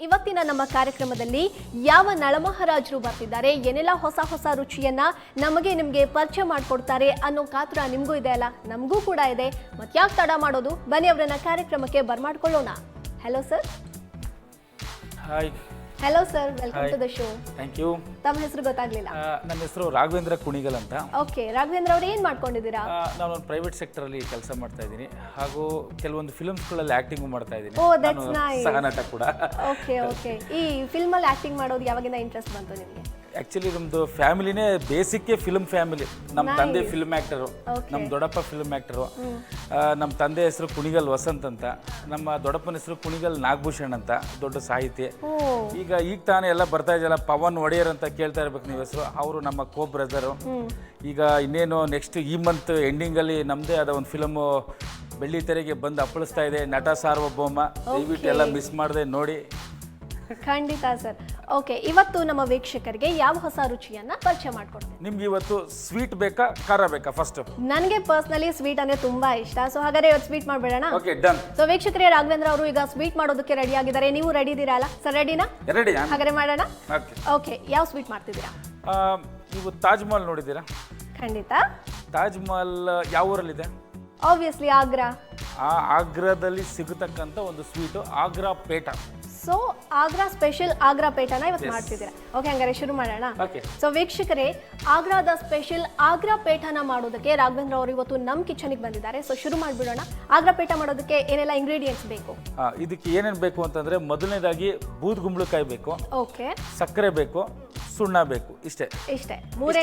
ಇವತ್ತಿನ ನಮ್ಮ ಕಾರ್ಯಕ್ರಮದಲ್ಲಿ ಯಾವ ನಳಮಹಾರಾಜರು ಬರ್ತಿದ್ದಾರೆ, ಏನೆಲ್ಲ ಹೊಸ ಹೊಸ ರುಚಿಯನ್ನ ನಿಮಗೆ ಪರಿಚಯ ಮಾಡಿಕೊಡ್ತಾರೆ ಅನ್ನೋ ಕಾತುರ ನಿಮಗೂ ಇದೆ ಅಲ್ಲ, ನಮಗೂ ಕೂಡ ಇದೆ. ಮತ್ತೆ ಯಾಕೆ ತಡ ಮಾಡೋದು, ಬನ್ನಿ ಅವರನ್ನ ಕಾರ್ಯಕ್ರಮಕ್ಕೆ ಬರ್ಮಾಡ್ಕೊಳ್ಳೋಣ. Hello sir. Hi. Hello sir, welcome to the show. Thank you. ತಮ್ಮ ಹೆಸರು ಗೊತ್ತಾಗ್ಲಿಲ್ಲ. ನನ್ನ ಹೆಸರು ರಾಘವೇಂದ್ರ ಕುಣಿಗಲ್ ಅಂತ. ಓಕೆ, ರಾಘವೇಂದ್ರ ಅವರು ಏನ್ ಮಾಡ್ಕೊಂಡಿದ್ದೀರಾ? ನಾನು ಒಂದು ಪ್ರೈವೇಟ್ ಸೆಕ್ಟರ್ ಅಲ್ಲಿ ಕೆಲಸ ಮಾಡ್ತಾ ಇದ್ದೀನಿ, ಹಾಗೂ ಕೆಲವೊಂದು ಫಿಲ್ಮ್ಸ್ಗಳಲ್ಲಿ ಆಕ್ಟಿಂಗ್ ಮಾಡ್ತಾ ಇದ್ದೀನಿ. ಓ, ದಟ್ಸ್ ನೈಸ್. ಸಹನಟ ಕೂಡ. Okay okay. ಈ ಫಿಲ್ಮ್ ಅಲ್ಲಿ ಆಕ್ಟಿಂಗ್ ಮಾಡೋದು ಯಾವಾಗಿಂದ ಇಂಟ್ರೆಸ್ಟ್ ಬಂತು ನಿಮಗೆ? ಆ್ಯಕ್ಚುಲಿ ನಮ್ಮದು ಫ್ಯಾಮಿಲಿನೇ ಬೇಸಿಕ್ಕೇ ಫಿಲ್ಮ್ ಫ್ಯಾಮಿಲಿ. ನಮ್ಮ ತಂದೆ ಫಿಲ್ಮ್ ಆ್ಯಕ್ಟರು, ನಮ್ಮ ದೊಡ್ಡಪ್ಪ ಫಿಲ್ಮ್ ಆ್ಯಕ್ಟರು. ನಮ್ಮ ತಂದೆ ಹೆಸರು ಕುಣಿಗಲ್ ವಸಂತ್ ಅಂತ, ನಮ್ಮ ದೊಡ್ಡಪ್ಪನ ಹೆಸರು ಕುಣಿಗಲ್ ನಾಗಭೂಷಣ್ ಅಂತ, ದೊಡ್ಡ ಸಾಹಿತಿ. ಈಗ ತಾನೇ ಎಲ್ಲ ಬರ್ತಾ ಇದೆಯಲ್ಲ, ಪವನ್ ಒಡೆಯರ್ ಅಂತ ಕೇಳ್ತಾ ಇರ್ಬೇಕು ನೀವು ಹೆಸರು. ಅವರು ನಮ್ಮ ಕೋ ಬ್ರದರು. ಈಗ ಇನ್ನೇನು ನೆಕ್ಸ್ಟ್ ಈ ಮಂತ್ ಎಂಡಿಂಗಲ್ಲಿ ನಮ್ಮದೇ ಆದ ಒಂದು ಫಿಲಮು ಬೆಳ್ಳಿ ತೆರೆಗೆ ಬಂದು ಅಪ್ಪಳಿಸ್ತಾ ಇದೆ, ನಟ ಸಾರ್ವಭೌಮ. ದಯವಿಟ್ಟು ಎಲ್ಲ ಮಿಸ್ ಮಾಡದೆ ನೋಡಿ. ಖಂಡಿತ ಸರ್. ಓಕೆ, ಇವತ್ತು ನಮ್ಮ ವೀಕ್ಷಕರಿಗೆ ಯಾವ ಹೊಸ ರುಚಿಯನ್ನ ಪರಿಚಯ ಮಾಡ್ಕೊಡ್ತೀನಿ. ನಿಮ್ಗೆ ಇವತ್ತು ಸ್ವೀಟ್ ಬೇಕಾ ಖಾರ ಬೇಕಾ? ಫಸ್ಟ್ ನನಗೆ ಪರ್ಸನಲಿ ಸ್ವೀಟ್ ಅಂದ್ರೆ ತುಂಬಾ ಇಷ್ಟ. ಸೊ ಹಾಗಾದ್ರೆ ಇವತ್ತು ಸ್ವೀಟ್ ಮಾಡ್ಬೇಡೋಣ. Okay, done. ಸೊ ವೀಕ್ಷಕರೇ, ರಾಘವೇಂದ್ರ ಅವರು ಈಗ ಸ್ವೀಟ್ ಮಾಡೋದಕ್ಕೆ ರೆಡಿ ಆಗಿದ್ದಾರೆ. ನೀವು ರೆಡಿ ಇದ್ದೀರಾ ಅಲ್ಲ ಸರ್? ರೆಡಿನಾ? ರೆಡಿ. ಹಾಗಾದ್ರೆ ಮಾಡೋಣ. ಓಕೆ, ಯಾವ ಸ್ವೀಟ್ ಮಾಡ್ತಿದ್ದೀರಾ? ನೀವು ತಾಜ್ ಮಹಲ್ ನೋಡಿದ್ದೀರಾ? ಖಂಡಿತ. ತಾಜ್ ಮಹಲ್ ಯಾವ ಊರಲ್ಲಿದೆ? ಆಬ್ವಿಯಸ್ಲಿ ಆಗ್ರಾ. ಆಗ್ರಾದಲ್ಲಿ ಸಿಗತಕ್ಕಂಥ ಒಂದು sweet Agra petha. So Agra special Agra ಪೇಟನ ಇವತ್ತು ಮಾಡ್ತಿದ್ದೀರಾ? ಓಕೆ, ಹಂಗಾರೆ ಶುರು ಮಾಡೋಣ. ಸೊ ವೀಕ್ಷಕರೇ, ಆಗ್ರಾದ ಸ್ಪೆಷಲ್ ಆಗ್ರಾ ಪೇಟನ ಮಾಡೋದಕ್ಕೆ ರಾಘವೇಂದ್ರ ಅವರು ಇವತ್ತು ನಮ್ಮ ಕಿಚನ್ಗೆ ಬಂದಿದ್ದಾರೆ. ಸೊ ಶುರು ಮಾಡಿಬಿಡೋಣ. ಆಗ್ರಾ ಪೇಟ ಮಾಡೋದಕ್ಕೆ ಏನೆಲ್ಲ ಇಂಗ್ರೀಡಿಯೆಂಟ್ಸ್ ಬೇಕು? ಇದಕ್ಕೆ ಏನೇನು ಬೇಕು ಅಂತಂದ್ರೆ, ಮೊದಲನೇದಾಗಿ ಬೂದ್ಗುಂಬಳಕಾಯಿ ಬೇಕು, ಓಕೆ, ಸಕ್ಕರೆ ಬೇಕು, ಸುಣ್ಣ ಬೇಕು. ಇಷ್ಟೇ ಮೂರೇ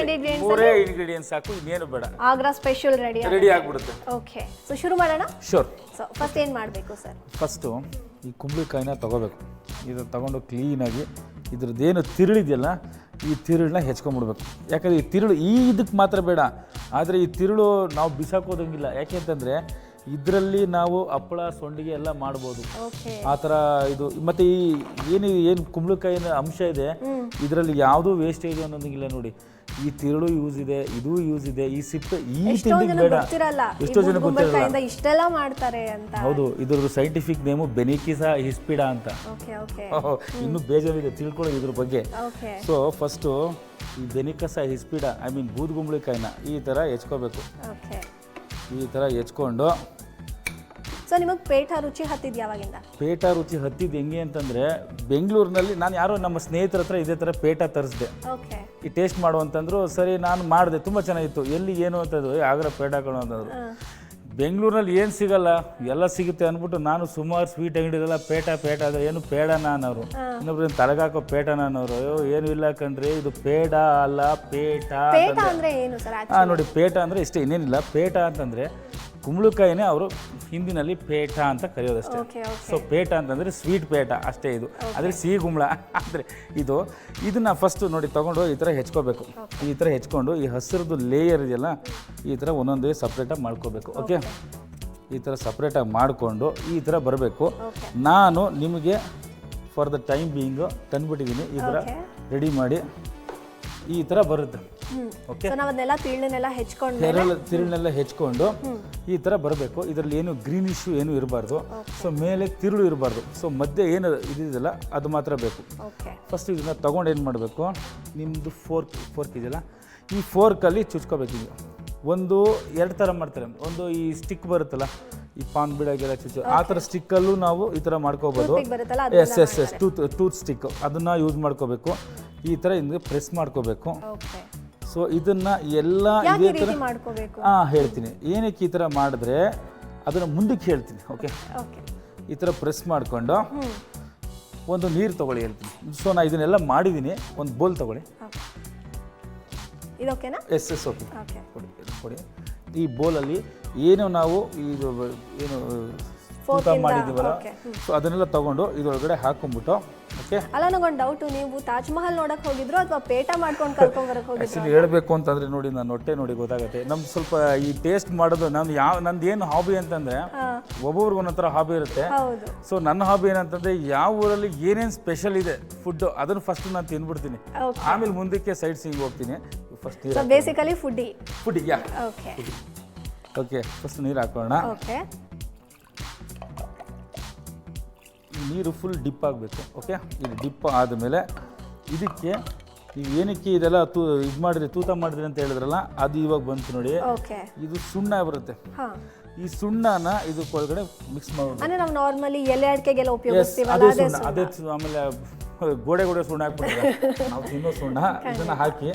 ಇಂಗ್ರೀಡಿಯೆಂಟ್ಸ್ ಸಾಕು, ಇನ್ನೇನು ಬೇಡ. ಆಗ್ರಾ ಸ್ಪೆಷಲ್ ರೆಡಿ ಆಗ್ಬಿಡುತ್ತೆ. ಓಕೆ, ಸೊ ಶುರು ಮಾಡೋಣ. ಶೋರ್. ಸೊ ಫಸ್ಟ್ ಏನು ಮಾಡಬೇಕು ಸರ್? ಫಸ್ಟು ಈ ಕುಂಬಳಕಾಯಿನ ತಗೋಬೇಕು. ಇದು ತಗೊಂಡು ಕ್ಲೀನಾಗಿ ಇದ್ರದ್ದೇನು ತಿರುಳಿದೆಯಲ್ಲ, ಈ ತಿರುಳನ್ನ ಹೆಚ್ಕೊಂಡ್ಬಿಡ್ಬೇಕು. ಯಾಕಂದರೆ ಈ ತಿರುಳು ಇದಕ್ಕೆ ಮಾತ್ರ ಬೇಡ, ಆದರೆ ಈ ತಿರುಳು ನಾವು ಬಿಸಾಕೋದಂಗಿಲ್ಲ. ಯಾಕೆ ಅಂತಂದರೆ ಇದರಲ್ಲಿ ನಾವು ಹಪ್ಪಳ ಸೊಂಡಿಗೆ ಎಲ್ಲ ಮಾಡ್ಬೋದು. ಆ ಥರ ಇದು. ಮತ್ತು ಈ ಏನು ಕುಂಬಳಕಾಯಿನ ಅಂಶ ಇದೆ, ಇದರಲ್ಲಿ ಯಾವುದೂ ವೇಸ್ಟೇಜ್ ಅನ್ನೋದಂಗಿಲ್ಲ. ನೋಡಿ, ಈ ತಿರುಳು ಯೂಸ್ ಇದೆ, ಇದು ಯೂಸ್ ಇದೆ, ಈ ಸಿಪ್ಪೆ ಈ ತಿಂಡಿಗೆ ಬೇಡ. ಎಷ್ಟೋ ಜನ ಗೊತ್ತಿರಲ್ಲ ಇಷ್ಟೆಲ್ಲ ಮಾಡ್ತಾರೆ ಅಂತ. ಹೌದು, ಇದ್ರ ಸೈಂಟಿಫಿಕ್ ನೇಮು ಬೆನಿಕಿಸಾ ಹಿಸ್ಪಿಡಾ ಅಂತ. ಇನ್ನು ಬೇಜಾರಿದೆ ತಿಳ್ಕೊಳ್ಳಿ ಇದ್ರ ಬಗ್ಗೆ. ಸೊ ಫಸ್ಟು ಈ ಬೆನಿಕಸಾ ಹಿಸ್ಪಿಡಾ, ಐ ಮೀನ್ ಬೂದ್ಗುಂಬಳಕಾಯಿನ ಈ ಥರ ಹೆಚ್ಕೋಬೇಕು. ಈ ಥರ ಹೆಚ್ಕೊಂಡು. ಸೊ ನಿಮಗೆ ಪೇಟ ರುಚಿ ಹತ್ತಿದ್ದು ಯಾವಾಗಿಂದ? ಪೇಟ ರುಚಿ ಹತ್ತಿದ್ದು ಹೆಂಗೆ ಅಂತಂದರೆ, ಬೆಂಗಳೂರಿನಲ್ಲಿ ನಾನು ಯಾರೋ ನಮ್ಮ ಸ್ನೇಹಿತರ ಹತ್ರ ಇದೇ ಥರ ಪೇಟ ತರಿಸಿದೆ. ಈ ಟೇಸ್ಟ್ ಮಾಡು ಅಂತಂದ್ರು. ಸರಿ, ನಾನು ಮಾಡಿದೆ, ತುಂಬ ಚೆನ್ನಾಗಿತ್ತು. ಎಲ್ಲಿ ಏನು ಅಂತಂದ್ರು, ಆಗ್ರಾ ಪೇಟ ಹಾಕೋಣ ಅಂತಂದ್ರು. ಬೆಂಗಳೂರಿನಲ್ಲಿ ಏನು ಸಿಗಲ್ಲ, ಎಲ್ಲ ಸಿಗುತ್ತೆ ಅಂದ್ಬಿಟ್ಟು ನಾನು ಸುಮಾರು ಸ್ವೀಟ್ ಅಂಗಡಿದೆಲ್ಲ ಪೇಟ ಅಂದರೆ ಏನು ಪೇಡನ ಅನ್ನೋರು, ಇನ್ನೊಬ್ರು ತಲೆಗಾಕೋ ಪೇಟನ ಅನ್ನೋರು. ಅಯ್ಯೋ ಏನು ಇಲ್ಲ ಕಣ್ರಿ, ಇದು ಪೇಡ ಅಲ್ಲ ಪೇಟ. ನೋಡಿ, ಪೇಟ ಅಂದರೆ ಇಷ್ಟೇ, ಇನ್ನೇನಿಲ್ಲ. ಪೇಟ ಅಂತಂದರೆ ಕುಂಬಳಕಾಯಿನೇ ಅವರು ಹಿಂದಿನಲ್ಲಿ ಪೇಟ ಅಂತ ಕರೆಯೋದಷ್ಟೇ. ಸೊ ಪೇಟ ಅಂತಂದರೆ ಸ್ವೀಟ್ ಪೇಟ ಅಷ್ಟೇ. ಇದು ಅಂದರೆ ಸಿಹಿ ಗುಂಬಳ. ಅಂದರೆ ಇದನ್ನು ಫಸ್ಟು ನೋಡಿ ತೊಗೊಂಡು ಈ ಥರ ಹೆಚ್ಕೋಬೇಕು. ಈ ಥರ ಹೆಚ್ಕೊಂಡು ಈ ಹಸಿರದು ಲೇಯರ್ ಇದೆಯಲ್ಲ, ಈ ಥರ ಒಂದೊಂದೇ ಸಪ್ರೇಟಾಗಿ ಮಾಡ್ಕೋಬೇಕು. ಓಕೆ, ಈ ಥರ ಸಪ್ರೇಟಾಗಿ ಮಾಡಿಕೊಂಡು ಈ ಥರ ಬರಬೇಕು. ನಾನು ನಿಮಗೆ ಫಾರ್ ದ ಟೈಮ್ ಬೀಯಿಂಗು ತಂದುಬಿಟ್ಟಿದ್ದೀನಿ. ಈ ಥರ ರೆಡಿ ಮಾಡಿ ಈ ಥರ ಬರುತ್ತೆ. ಓಕೆ, ತಿರುಳನ್ನೆಲ್ಲ ಹೆಚ್ಕೊಂಡು ಈ ಥರ ಬರಬೇಕು. ಇದರಲ್ಲಿ ಏನು ಗ್ರೀನಿಶ್ ಏನು ಇರಬಾರ್ದು. ಸೊ ಮೇಲೆ ತಿರುಳು ಇರಬಾರ್ದು. ಸೊ ಮಧ್ಯೆ ಏನು ಇದೆಯಲ್ಲ ಅದು ಮಾತ್ರ ಬೇಕು. ಫಸ್ಟ್ ಇದನ್ನ ತೊಗೊಂಡು ಏನು ಮಾಡಬೇಕು, ನಿಮ್ಮದು ಫೋರ್ಕ್ ಇದೆಯಲ್ಲ, ಈ ಫೋರ್ಕಲ್ಲಿ ಚುಚ್ಕೋಬೇಕು. ಇದು ಒಂದು ಎರಡು ಥರ ಮಾಡ್ತಾರೆ. ಒಂದು ಈ ಸ್ಟಿಕ್ ಬರುತ್ತಲ್ಲ, ಈ ಪಾನ್ ಬಿಡಾಗೆಲ್ಲ ಚುಚ್ಚು, ಆ ಥರ ಸ್ಟಿಕ್ಕಲ್ಲೂ ನಾವು ಈ ಥರ ಮಾಡ್ಕೋಬೋದು. ಎಸ್ ಟೂತ್ ಸ್ಟಿಕ್, ಅದನ್ನು ಯೂಸ್ ಮಾಡ್ಕೋಬೇಕು. ಈ ಥರ ಹಿಂಗೆ ಪ್ರೆಸ್ ಮಾಡ್ಕೋಬೇಕು. ಸೊ ಇದನ್ನ ಎಲ್ಲ ಇದೇ ಥರ ಹೇಳ್ತೀನಿ. ಏನಕ್ಕೆ ಈ ಥರ ಮಾಡಿದ್ರೆ ಅದನ್ನು ಮುಂದಕ್ಕೆ ಹೇಳ್ತೀನಿ. ಓಕೆ, ಈ ಥರ ಪ್ರೆಸ್ ಮಾಡಿಕೊಂಡು ಒಂದು ನೀರು ತೊಗೊಳ್ಳಿ ಹೇಳ್ತೀನಿ. ಸೊ ನಾನು ಇದನ್ನೆಲ್ಲ ಮಾಡಿದ್ದೀನಿ. ಒಂದು ಬೋಲ್ ತೊಗೊಳ್ಳಿ. ಎಸ್ ಓಕೆ, ಕೊಡಿ. ಈ ಬೋಲಲ್ಲಿ ಏನು ನಾವು ಇದು ಏನು ಊಟ ಮಾಡಿದ್ದೀವಲ್ಲ, ಸೊ ಅದನ್ನೆಲ್ಲ ತೊಗೊಂಡು ಇದರೊಳಗಡೆ ಹಾಕೊಂಡ್ಬಿಟ್ಟು. ಓಕೆ, ಅಲ್ಲ, ನನಗೊಂದು ಡೌಟು, ನೀವು ತಾಜ್ ಮಹಲ್ ನೋಡಕ್ ಹೋಗಿದ್ರು ಅಥವಾ ಪೇಟ ಮಾಡ್ಕೊಂಡು ಕರ್ಕೊಂಡ್ಬರಕ್ ಹೋಗಿದ್ರು? ಆ್ಯಕ್ಚುಲಿ ಹೇಳಬೇಕು ಅಂತಂದರೆ, ನೋಡಿ, ನಾನು ಹೊಟ್ಟೆ ನೋಡಿ ಗೊತ್ತಾಗುತ್ತೆ. ನಮ್ಗೆ ಸ್ವಲ್ಪ ಈ ಟೇಸ್ಟ್ ಮಾಡೋದು, ನಂದು ಏನು ಹಾಬಿ ಅಂತಂದರೆ, ಒಬ್ಬೊಬ್ರಿಗೆ ಒಂದೊಂಥರ ಹಾಬಿ ಇರುತ್ತೆ. ಸೊ ನನ್ನ ಹಾಬಿ ಏನಂತಂದರೆ, ಯಾವ ಊರಲ್ಲಿ ಏನೇನು ಸ್ಪೆಷಲ್ ಇದೆ ಫುಡ್ಡು ಅದನ್ನು ಫಸ್ಟ್ ನಾನು ತಿಂದ್ಬಿಡ್ತೀನಿ. ಆಮೇಲೆ ಮುಂದಕ್ಕೆ ಸೈಡ್ ಸೀಯಿಂಗ್ ಹೋಗ್ತೀನಿ. First basically foodie. Yeah. Okay, okay first ನೀರು ಹಾಕೋಣ. ಓಕೆ, ನೀರು ಫುಲ್ ಡಿಪ್ ಆಗಬೇಕು. ಓಕೆ, ಇದು ಡಿಪ್ ಆದಮೇಲೆ ಇದಕ್ಕೆ ನೀವು ಏನಕ್ಕೆ ಇದೆಲ್ಲ ಇದು ಮಾಡಿದ್ರಿ, ತೂತ ಮಾಡಿದ್ರಿ ಅಂತ ಹೇಳಿದ್ರಲ್ಲ, ಅದು ಇವಾಗ ಬಂತು ನೋಡಿ. ಓಕೆ, ಇದು ಸುಣ್ಣ ಬರುತ್ತೆ. ಈ ಸುಣ್ಣನ ಇದಕ್ಕೊಳಗಡೆ ಮಿಕ್ಸ್ ಮಾಡೋದು. ಅಂದ್ರೆ ನಾವು ನಾರ್ಮಲಿ ಎಲೆ ಅಡಿಕೆಗೆಲ್ಲ ಉಪಯೋಗಿಸ್ತೀವಲ್ಲ ಅದೇ ಸುಣ್ಣ, ಅದೇ ಆಮೇಲೆ ಗೋಡೆ ಸುಣ್ಣ ಹಾಕ್ಬಿಟ್ಟಿದೆ ನಾವು ತಿನ್ನೋ ಸುಣ್ಣ. ಇದನ್ನು ಹಾಕಿ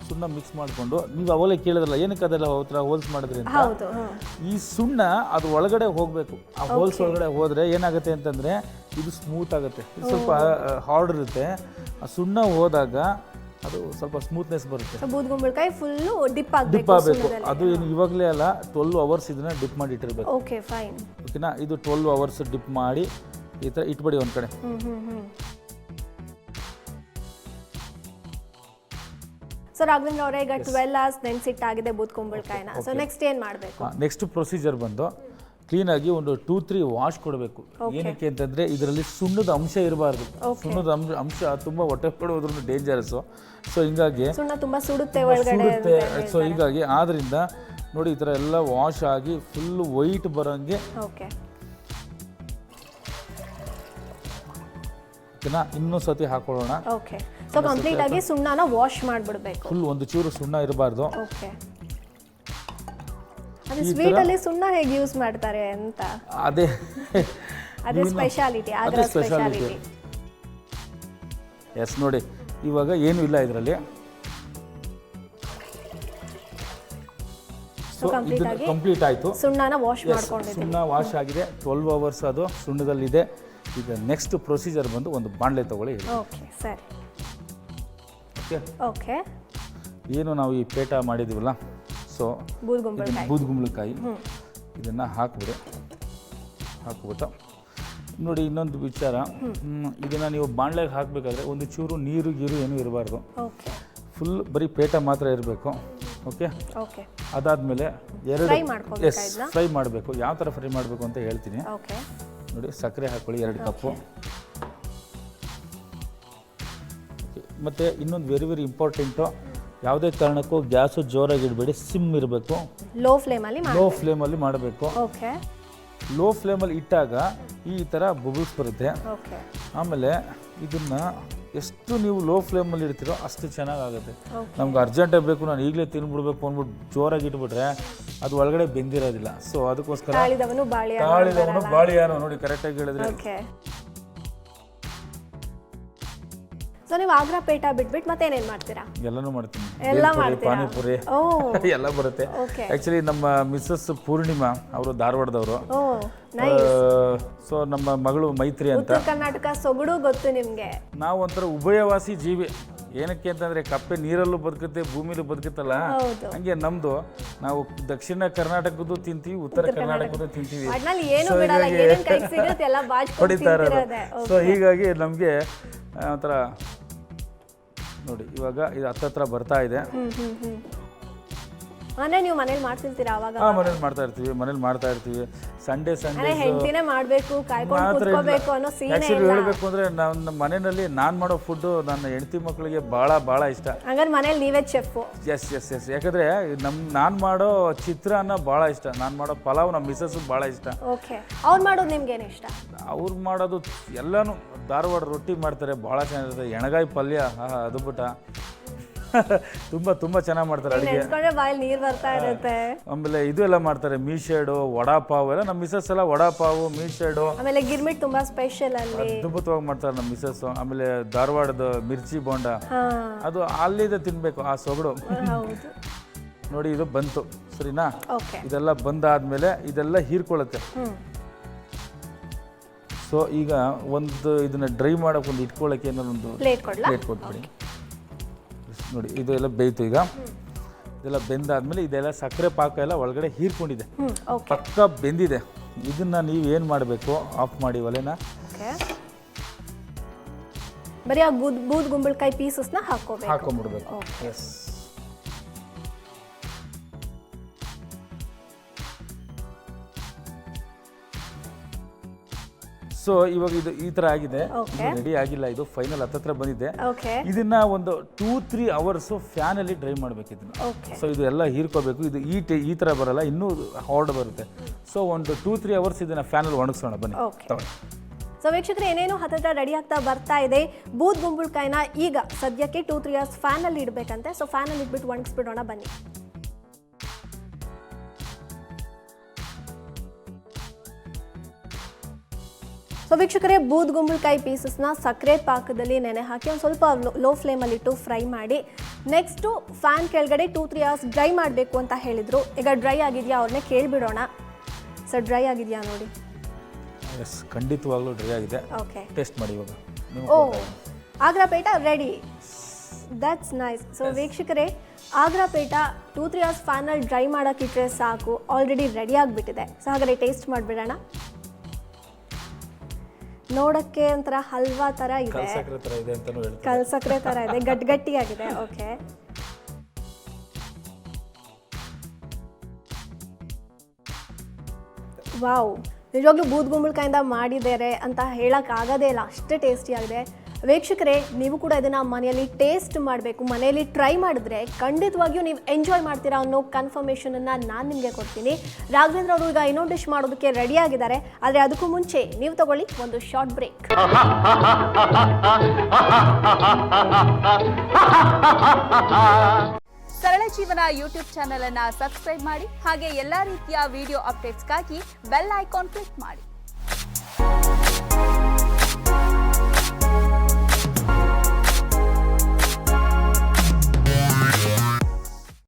ಸುಣ್ಣ ಮಿಕ್ಸ್ ಮಾಡಿಕೊಂಡು, ನೀವು ಅವಾಗಲೇ ಕೇಳಿದ್ರಲ್ಲ ಏನಕ್ಕೆ ಅದೆಲ್ಲ ಹೋಲ್ಸ್ ಮಾಡಿದ್ರಿ ಅಂತ. ಈ ಸುಣ್ಣ ಅದು ಒಳಗಡೆ ಹೋಗಬೇಕು. ಆ ಹೋಲ್ಸ್ ಒಳಗಡೆ ಹೋದರೆ ಏನಾಗುತ್ತೆ ಅಂತಂದರೆ ಇದು ಸ್ಮೂತ್ ಆಗುತ್ತೆ. ಇದು ಸ್ವಲ್ಪ ಹಾರ್ಡ್ ಇರುತ್ತೆ. ಆ ಸುಣ್ಣ ಹೋದಾಗ ಅದು ಸ್ವಲ್ಪ ಸ್ಮೂತ್ನೆಸ್ ಬರುತ್ತೆ. ಬೂದ್ಗುಂಬಳಕಾಯಿ ಫುಲ್ಲು ಡಿಪ್ ಆಗಬೇಕು. ಅದು ಏನು ಇವಾಗಲೇ ಅಲ್ಲ, 12 ಅವರ್ಸ್ ಇದನ್ನ ಡಿಪ್ ಮಾಡಿ ಇಟ್ಟಿರ್ಬೇಕು. Okay, fine. ಓಕೆನಾ, ಇದು 12 ಅವರ್ಸ್ ಡಿಪ್ ಮಾಡಿ ಈ ಥರ ಇಟ್ಬಿಡಿ ಒಂದು ಕಡೆ. ಸೊ ರಾಘವೇಂದ್ರ ಅವರೇ, ಈಗ 12 hours ನೆನೆಸಿಟ್ಟಾಗಿದೆ ಬೂದ್ಗುಂಬಳಕಾಯಿನ. ಸೊ ನೆಕ್ಸ್ಟ್ ಏನು ಮಾಡಬೇಕು? ನೆಕ್ಸ್ಟ್ ಪ್ರೊಸೀಜರ್ ಬಂದು ಕ್ಲೀನಾಗಿ ಒಂದು 2-3 ವಾಶ್ ಕೊಡಬೇಕು. ಏನಕ್ಕೆ ಅಂತಂದರೆ ಇದರಲ್ಲಿ ಸುಣ್ಣದ ಅಂಶ ಇರಬಾರ್ದು. ಸುಣ್ಣದ ಅಂಶ ತುಂಬ ಹೊಟ್ಟೆ ಪಡೋದ್ರೂ ಡೇಂಜರಸ್ಸು. ಸೊ ಹಿಂಗಾಗಿ ಸುಣ್ಣ ತುಂಬ ಸುಡುತ್ತೆ ಒಳಗಡೆ. ಸೊ ಹೀಗಾಗಿ ಆದ್ದರಿಂದ ನೋಡಿ ಈ ಥರ ಎಲ್ಲ ವಾಶ್ ಆಗಿ ಫುಲ್ ವೈಟ್ ಬರೋಂಗೆ. ಓಕೆನಾ, ಇನ್ನೂ ಸತಿ ಹಾಕೊಳ್ಳೋಣ. ಓಕೆ, ಸೊ ಕಂಪ್ಲೀಟ್ ಆಗಿ ಸುಣ್ಣನ ವಾಶ್ ಮಾಡಿಬಿಡಬೇಕು. ಫುಲ್ ಒಂದು ಚೂರು ಸುಣ್ಣ ಇರಬಾರ್ದು. ಓಕೆ, ಅದು ಸ್ವೀಟ್ ಅಲ್ಲಿ ಸುಣ್ಣ ಹೇಗೆ ಯೂಸ್ ಮಾಡ್ತಾರೆ ಅಂತ ಅದೇ ಸ್ಪೆಷಾಲಿಟಿ, ಅದರ ಸ್ಪೆಷಾಲಿಟಿ. ಎಸ್, ನೋಡಿ ಇವಾಗ ಏನು ಇಲ್ಲ ಇದರಲ್ಲಿ. ಸೊ ಇದು ಕಂಪ್ಲೀಟ್ ಆಯಿತು. ಸುಣ್ಣನ ವಾಶ್ ಮಾಡ್ಕೊಂಡಿದ್ದೀವಿ. ಸುಣ್ಣ ವಾಶ್ ಆಗಿದೆ, 12 ಅವರ್ಸ್ ಅದು ಸುಣ್ಣದಲ್ಲಿದೆ. ಈಗ ನೆಕ್ಸ್ಟ್ ಪ್ರೊಸೀಜರ್ ಬಂದು ಒಂದು ಬಾಣಲೆ ತಗೊಳ್ಳಿ. ಓಕೆ, ಸರಿ. ಓಕೆ, ಓಕೆ, ಏನು ನಾವು ಈ ಪೇಟ ಮಾಡಿದ್ದೀವಲ್ಲ, ಸೊ ಬೂದ್ಗುಂಬಳಕಾಯಿ ಇದನ್ನು ಹಾಕ್ಬಿಟ್ಟು ನೋಡಿ. ಇನ್ನೊಂದು ವಿಚಾರ, ಇದನ್ನು ನೀವು ಬಾಣಲೆಗೆ ಹಾಕಬೇಕಾದ್ರೆ ಒಂದು ಚೂರು ನೀರು ಏನೂ ಇರಬಾರ್ದು. ಫುಲ್ ಬರೀ ಪೇಟ ಮಾತ್ರ ಇರಬೇಕು. ಓಕೆ, ಅದಾದಮೇಲೆ ಫ್ರೈ ಮಾಡಬೇಕು. ಯಾವ ಥರ ಫ್ರೈ ಮಾಡಬೇಕು ಅಂತ ಹೇಳ್ತೀನಿ ನೋಡಿ. ಸಕ್ಕರೆ ಹಾಕ್ಕೊಳ್ಳಿ 2 ಕಪ್ಪು. ಮತ್ತು ಇನ್ನೊಂದು ವೆರಿ ಇಂಪಾರ್ಟೆಂಟು, ಯಾವುದೇ ಕಾರಣಕ್ಕೂ ಗ್ಯಾಸು ಜೋರಾಗಿ ಇಡಬೇಡಿ, ಸಿಮ್ ಇರಬೇಕು. ಲೋ ಫ್ಲೇಮಲ್ಲಿ ಮಾಡಬೇಕು. ಲೋ ಫ್ಲೇಮಲ್ಲಿ ಇಟ್ಟಾಗ ಈ ಥರ ಬಬಲ್ಸ್ ಬರುತ್ತೆ. ಆಮೇಲೆ ಇದನ್ನು ಎಷ್ಟು ನೀವು ಲೋ ಫ್ಲೇಮಲ್ಲಿ ಇಡ್ತೀರೋ ಅಷ್ಟು ಚೆನ್ನಾಗಾಗುತ್ತೆ. ನಮ್ಗೆ ಅರ್ಜೆಂಟಾಗಿ ಬೇಕು, ನಾನು ಈಗಲೇ ತಿನ್ಬಿಡ್ಬೇಕು ಅಂದ್ಬಿಟ್ಟು ಜೋರಾಗಿ ಇಟ್ಬಿಟ್ರೆ ಅದು ಒಳಗಡೆ ಬೆಂದಿರೋದಿಲ್ಲ. ಸೊ ಅದಕ್ಕೋಸ್ಕರ ತಾಳಿದವನು ಬಾಳಿಯಾನು ನೋಡಿ, ಕರೆಕ್ಟಾಗಿ ಹೇಳಿದ್ರೆ. ಸೊ ನೀವು ಆಗ್ರಾ ಪೇಟ ಬಿಟ್ಬಿಟ್ಟು ಮತ್ತೆ ಏನೇನು ಮಾಡ್ತೀರಾ? ಎಲ್ಲನೂ ಮಾಡ್ತೀನಿ. ಪಾನಿಪುರಿ ಎಲ್ಲ ಬರುತ್ತೆ. ಆ್ಯಕ್ಚುಲಿ ನಮ್ಮ ಮಿಸ್ಸಸ್ ಪೂರ್ಣಿಮಾ ಅವರು ಧಾರವಾಡದವರು. ಸೊ ನಮ್ಮ ಮಗಳು ಮೈತ್ರಿ ಅಂತ. ಉತ್ತರ ಕರ್ನಾಟಕ ಸೊಗಡು ಗೊತ್ತು ನಿಮಗೆ. ನಾವು ಒಂಥರ ಉಭಯವಾಸಿ ಜೀವಿ. ಏನಕ್ಕೆ ಅಂತಂದರೆ ಕಪ್ಪೆ ನೀರಲ್ಲೂ ಬದುಕುತ್ತೆ, ಭೂಮಿಲೂ ಬದುಕುತ್ತಲ್ಲ, ಹಂಗೆ ನಮ್ಮದು. ನಾವು ದಕ್ಷಿಣ ಕರ್ನಾಟಕದ್ದು ತಿಂತೀವಿ, ಉತ್ತರ ಕರ್ನಾಟಕದ್ದು ತಿಂತೀವಿ. ಹೊಡಿತಾ ಇರೋದು. ಸೊ ಹೀಗಾಗಿ ನಮಗೆ ಒಂಥರ ನೋಡಿ, ಇವಾಗ ಇದು ಹತ್ತತ್ರ ಬರ್ತಾ ಇದೆ. ಅಂದ್ರೆ ನೀವು ಮನೇಲಿ ಮಾಡ್ತಿರ್ತೀರಾ? ಅವಾಗ ಮನೇಲಿ ಮಾಡ್ತಾ ಇರ್ತೀವಿ. ಸಂಡೇ ಹೆಂಡತಿನೇ ಮಾಡಬೇಕು, ಕಾಯ್ಕೊಂಡು ಕೂತ್ಕೋಬೇಕು ಅನ್ನೋ ಸೀನ್ ಇಲ್ಲ. ಹೇಳಬೇಕು ಅಂದ್ರೆ ನಮ್ಮ ಮನೆಯಲ್ಲಿ ನಾನು ಮಾಡೋ ಫುಡ್ ನನ್ನ ಹೆಂಡತಿ ಮಕ್ಕಳಿಗೆ ಭಾಳ ಇಷ್ಟ. ಹಂಗಾರೆ ಮನೇಲಿ ನೀವೇ ಚೆಫ್? ಎಸ್. ಯಾಕಂದ್ರೆ ನಾನು ಮಾಡೋ ಚಿತ್ರಾನ್ನ ಭಾಳ ಇಷ್ಟ, ನಾನು ಮಾಡೋ ಪಲಾವ್ ನಮ್ಮ ಮಿಸಸ್ ಭಾಳ ಇಷ್ಟ. ಓಕೆ, ಅವ್ರು ಮಾಡೋದು ನಿಮ್ಗೆ ಏನು ಇಷ್ಟ? ಅವ್ರು ಮಾಡೋದು ಎಲ್ಲಾನು. ಧಾರವಾಡ ರೊಟ್ಟಿ ಮಾಡ್ತಾರೆ, ಭಾಳ ಚೆನ್ನಾಗಿರುತ್ತೆ. ಎಣಗಾಯಿ ಪಲ್ಯ ಅದು ಬಿಟ್ಟ ತುಂಬ ಚೆನ್ನಾಗಿ ಮಾಡ್ತಾರೆ ಅಡುಗೆ. ನೀರು ಬರ್ತಾ ಇರುತ್ತೆ. ಆಮೇಲೆ ಇದು ಎಲ್ಲ ಮಾಡ್ತಾರೆ, ಮೀಶೇಡು, ವಡಾಪಾವ್ ಎಲ್ಲ. ನಮ್ಮ ಮಿಸಸ್ ಎಲ್ಲ ವಡಾಪಾವು, ಮೀಶೇಡು, ಆಮೇಲೆ ಗಿರ್ಮಿಟ್ ತುಂಬಾ ಸ್ಪೆಷಲ್ ಅಲ್ಲಿ ಅದ್ಭುತವಾಗಿ ಮಾಡ್ತಾರೆ ನಮ್ಮ ಮಿಸಸ್. ಆಮೇಲೆ ಧಾರವಾಡದ ಮಿರ್ಚಿ ಬೋಂಡ, ಅದು ಅಲ್ಲಿದೆ ತಿನ್ಬೇಕು, ಆ ಸೊಗಡು. ನೋಡಿ ಇದು ಬಂತು, ಸರಿನಾ? ಇದೆಲ್ಲ ಬಂದಾದ್ಮೇಲೆ ಇದೆಲ್ಲ ಹೀರ್ಕೊಳ್ಳುತ್ತೆ. ಸೊ ಈಗ ಒಂದು ಇದನ್ನ ಡ್ರೈ ಮಾಡೋಕೆ ಒಂದು ಇಟ್ಕೊಳ್ಳೋಕೆ ಒಂದು ಪ್ಲೇಟ್ ಕೊಟ್ಬಿಡಿ. ನೋಡಿ ಇದೆಲ್ಲ ಬೇಯ್ತು. ಈಗ ಇದೆಲ್ಲ ಬೆಂದಾದ್ಮೇಲೆ ಇದೆಲ್ಲ ಸಕ್ಕರೆ ಪಾಕ ಎಲ್ಲ ಒಳಗಡೆ ಹೀರ್ಕೊಂಡಿದೆ, ಪಕ್ಕ ಬೆಂದಿದೆ. ಇದನ್ನ ನೀವು ಏನು ಮಾಡಬೇಕು, ಆಫ್ ಮಾಡಿ ಒಲೆನ. ಬರೀ ಆ ಬೂದ್ಗುಂಬಳಕಾಯಿ ಪೀಸಸ್ನ ಹಾಕೊಂಡ್ಬಿಡ್ಬೇಕು. ಎಸ್. ಸೊ ಇವಾಗ ಇದು ಈ ತರ ಆಗಿದೆ, Okay. ರೆಡಿ ಆಗಿಲ್ಲ, ಇದು ಫೈನಲ್ ಹತ್ತತ್ರ ಬಂದಿದೆ. ಓಕೆ ಇದನ್ನ ಒಂದು 2-3 ಅವರ್ಸ್ ಫ್ಯಾನ್ ಅಲ್ಲಿ ಡ್ರೈ ಮಾಡ್ಬೇಕು ಇದನ್ನ. ಓಕೆ ಸೊ ಇದು ಎಲ್ಲ ಹೀರ್ಕೋಬೇಕು. ಇದು ಈ ತರ ಬರಲ್ಲ, ಇನ್ನೂ ಹಾರ್ಡ್ ಬರುತ್ತೆ. ಸೊ ಒಂದು 2-3 ಅವರ್ಸ್ ಇದನ್ನ ಫ್ಯಾನ್ ಅಲ್ಲಿ ಒಣಗಿಸೋಣ ಬನ್ನಿ. Okay. ತಗೊಳ್ಳಿ. ಸೊ ವೀಕ್ಷಕರು ಏನೇನು ಹತ್ತಿರ ರೆಡಿ ಆಗ್ತಾ ಬರ್ತಾ ಇದೆ. ಬೂದ್ ಗುಂಬಳಕಾಯಿನ ಈಗ ಸದ್ಯಕ್ಕೆ 2-3 ಅವರ್ಸ್ ಫ್ಯಾನಲ್ಲಿ ಇಡಬೇಕಂತೆ. ಸೊ ಫ್ಯಾನಲ್ಲಿ ಇಟ್ಬಿಟ್ಟು ಒಣಗಿಸ್ಬಿಡೋಣ ಬನ್ನಿ. ಸೊ ವೀಕ್ಷಕರೇ, ಬೂದ್ ಗುಂಬಳಕಾಯಿ ಪೀಸಸ್ನ ಸಕ್ಕರೆ ಪಾಕದಲ್ಲಿ ನೆನೆ ಹಾಕಿ ಒಂದು ಸ್ವಲ್ಪ ಲೋ ಫ್ಲೇಮಲ್ಲಿ ಇಟ್ಟು ಫ್ರೈ ಮಾಡಿ ನೆಕ್ಸ್ಟು ಫ್ಯಾನ್ ಕೆಳಗಡೆ 2-3 ಅವರ್ಸ್ ಡ್ರೈ ಮಾಡಬೇಕು ಅಂತ ಹೇಳಿದರು. ಈಗ ಡ್ರೈ ಆಗಿದೆಯಾ ಅವ್ರನ್ನೇ ಕೇಳಿಬಿಡೋಣ. ಸರ್ ಡ್ರೈ ಆಗಿದೆಯಾ ನೋಡಿ. ಎಸ್, ಖಂಡಿತವಾಗ್ಲೂ ಡ್ರೈ ಆಗಿದೆ. ಓಕೆ, ಟೇಸ್ಟ್ ಮಾಡಿ ಇವಾಗ. Oh, Agra petha ready. That's nice. So ವೀಕ್ಷಕರೇ, ಆಗ್ರಾ ಪೇಟ 2-3 ಅವರ್ಸ್ ಫ್ಯಾನಲ್ಲಿ ಡ್ರೈ ಮಾಡೋಕ್ಕಿಟ್ರೆ ಸಾಕು, ಆಲ್ರೆಡಿ ರೆಡಿ ಆಗಿಬಿಟ್ಟಿದೆ. ಸೊ ಹಾಗಾದ್ರೆ ಟೇಸ್ಟ್ ಮಾಡಿಬಿಡೋಣ. ನೋಡೋಕ್ಕೆ ಒಂಥರ ಹಲ್ವಾ ಥರ ಇದೆ, ಕಲ್ಸಕ್ರೆ ಥರ ಇದೆ ಅಂತಲೂ ಹೇಳ್ತಾರೆ. ಕಲ್ಸಕ್ರೆ ಥರ ಇದೆ, ಗಟ್ಟಿಯಾಗಿದೆ. ಓಕೆ, ವಾವ್, ನಿಜವಾಗ್ಲೂ ಬೂದ್ ಗುಂಬಳಕಾಯಿಂದ ಮಾಡಿದ್ದಾರೆ ಅಂತ ಹೇಳೋಕ್ಕಾಗೋದೇ ಇಲ್ಲ, ಅಷ್ಟೇ ಟೇಸ್ಟಿಯಾಗಿದೆ. ವೀಕ್ಷಕರೇ, ನೀವು ಕೂಡ ಇದನ್ನು ಮನೆಯಲ್ಲಿ ಟೇಸ್ಟ್ ಮಾಡಬೇಕು. ಮನೆಯಲ್ಲಿ ಟ್ರೈ ಮಾಡಿದ್ರೆ ಖಂಡಿತವಾಗಿಯೂ ನೀವು ಎಂಜಾಯ್ ಮಾಡ್ತೀರಾ ಅನ್ನೋ ಕನ್ಫರ್ಮೇಷನನ್ನು ನಾನು ನಿಮಗೆ ಕೊಡ್ತೀನಿ. ರಾಘವೇಂದ್ರ ಅವರು ಈಗ ಇನ್ನೊಂದು ಡಿಶ್ ಮಾಡೋದಕ್ಕೆ ರೆಡಿ ಆಗಿದ್ದಾರೆ. ಆದರೆ ಅದಕ್ಕೂ ಮುಂಚೆ ನೀವು ತಗೊಳ್ಳಿ ಒಂದು ಶಾರ್ಟ್ ಬ್ರೇಕ್. ಸರಳ ಜೀವನ ಯೂಟ್ಯೂಬ್ ಚಾನೆಲ್ ಅನ್ನು ಸಬ್ಸ್ಕ್ರೈಬ್ ಮಾಡಿ, ಹಾಗೆ ಎಲ್ಲಾ ರೀತಿಯ ವಿಡಿಯೋ ಅಪ್ಡೇಟ್ಸ್ಗಾಗಿ ಬೆಲ್ ಐಕಾನ್ ಕ್ಲಿಕ್ ಮಾಡಿ.